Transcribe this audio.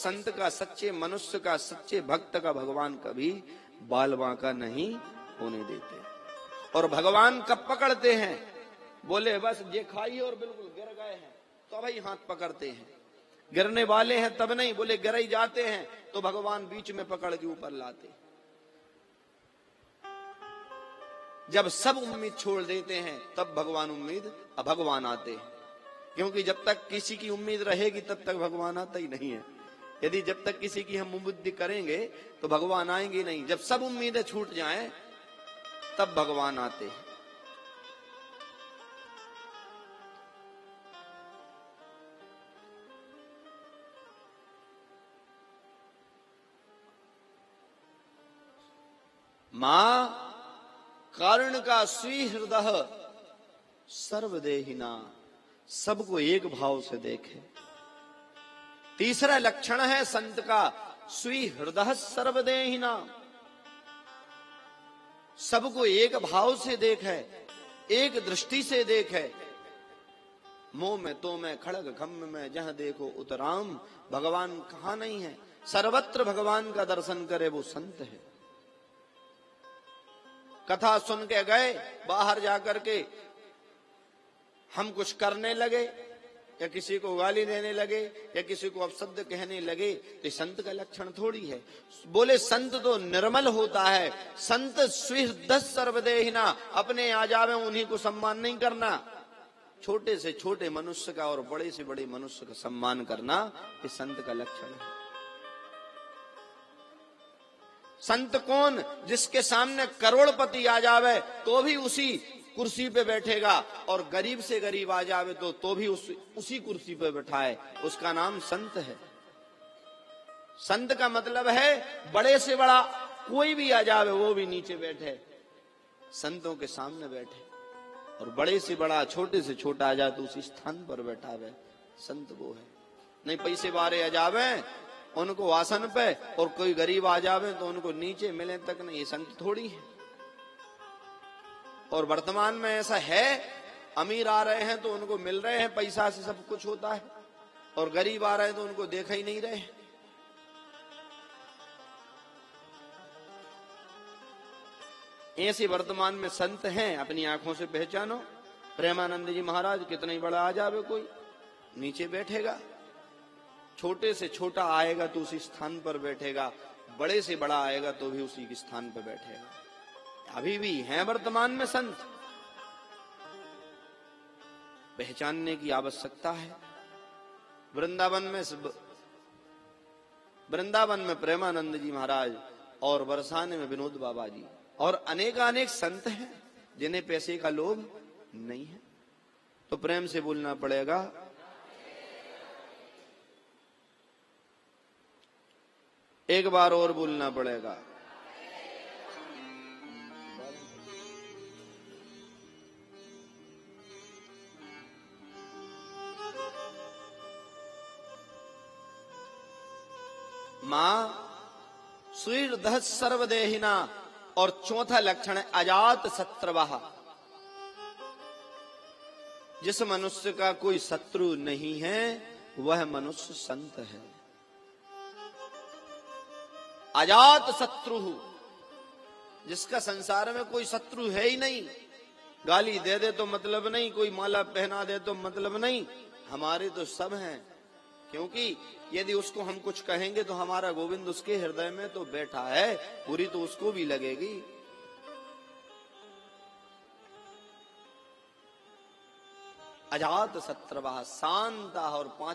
संत का, सच्चे मनुष्य का, सच्चे भक्त का भगवान कभी बाल बांका नहीं होने देते। और भगवान कब पकड़ते हैं? बोले बस ये खाइए और बिल्कुल गिर गए हैं तो भाई हाथ पकड़ते हैं, गिरने वाले हैं तब नहीं, बोले गिर ही जाते हैं तो भगवान बीच में पकड़ के ऊपर लाते। जब सब उम्मीद छोड़ देते हैं तब भगवान आते हैं। क्योंकि जब तक किसी की उम्मीद रहेगी तब तक भगवान आता ही नहीं है। यदि जब तक किसी की हम उम्मीद करेंगे तो भगवान आएंगे नहीं। जब सब उम्मीदें छूट जाएं तब भगवान आते हैं। मां कारण का स्वीहृदय सर्वदेहिना, सबको एक भाव से देखे। तीसरा लक्षण है संत का स्वीहृदय सर्वदेहिना, सबको एक भाव से देखे, एक दृष्टि से देखे। मोह में तो में खड़ग खम्भ में जहां देखो उतराम, भगवान कहां नहीं है, सर्वत्र भगवान का दर्शन करे वो संत है। कथा सुन के गए, बाहर जाकर के हम कुछ करने लगे या किसी को गाली देने लगे या किसी को अपशब्द कहने लगे तो संत का लक्षण थोड़ी है। बोले संत तो निर्मल होता है। संत स्वीहृदय सर्वदेहिना, अपने आ जावे उन्हीं को सम्मान नहीं करना। छोटे से छोटे मनुष्य का और बड़े से बड़े मनुष्य का सम्मान करना ये संत का लक्षण है। संत कौन? जिसके सामने करोड़पति आ जावे तो भी उसी कुर्सी पे बैठेगा और गरीब से गरीब आ जावे तो भी उसी कुर्सी पे बैठाए, उसका नाम संत है। संत का मतलब है बड़े से बड़ा कोई भी आ जावे वो भी नीचे बैठे, संतों के सामने बैठे। और बड़े से बड़ा छोटे से छोटा आ जाए तो उसी स्थान पर बैठावे, संत वो है। नहीं पैसे वाले आ जावे उनको आसन पे और कोई गरीब आ जावे तो उनको नीचे मिले तक नहीं, ये संत थोड़ी है। और वर्तमान में ऐसा है, अमीर आ रहे हैं तो उनको मिल रहे हैं, पैसा से सब कुछ होता है, और गरीब आ रहे हैं तो उनको देखा ही नहीं रहे। ऐसे वर्तमान में संत हैं, अपनी आंखों से पहचानो। प्रेमानंद जी महाराज, कितना ही बड़ा आ जावे कोई नीचे बैठेगा, छोटे से छोटा आएगा तो उसी स्थान पर बैठेगा, बड़े से बड़ा आएगा तो भी उसी के स्थान पर बैठेगा। अभी भी हैं वर्तमान में संत, पहचानने की आवश्यकता है। वृंदावन में प्रेमानंद जी महाराज और बरसाने में विनोद बाबा जी और अनेक संत हैं जिन्हें पैसे का लोभ नहीं है। तो प्रेम से बोलना पड़ेगा, एक बार और बोलना पड़ेगा। मां स्वीहृदय सर्वदेहिना। और चौथा लक्षण है अजात शत्रुवः, जिस मनुष्य का कोई शत्रु नहीं है वह मनुष्य संत है। अजात शत्रु, जिसका संसार में कोई शत्रु है ही नहीं। गाली दे दे तो मतलब नहीं, कोई माला पहना दे तो मतलब नहीं, हमारे तो सब हैं। क्योंकि यदि उसको हम कुछ कहेंगे तो हमारा गोविंद उसके हृदय में तो बैठा है, बुरी तो उसको भी लगेगी। अजात शत्रुवः, शांत। और पांचवा